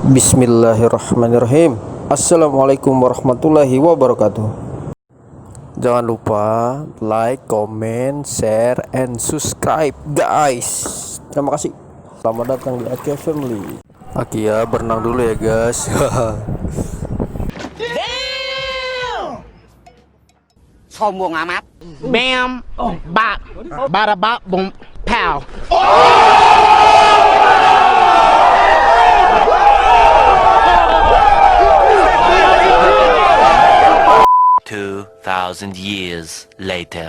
Bismillahirrahmanirrahim. Assalamualaikum warahmatullahi wabarakatuh. Jangan lupa like, comment, share, and subscribe guys. Terima kasih. Selamat datang di Akia Family. Akia berenang dulu ya guys. Sombong amat. Bam, bap, bada bap, boom, pow. 2,000 years later.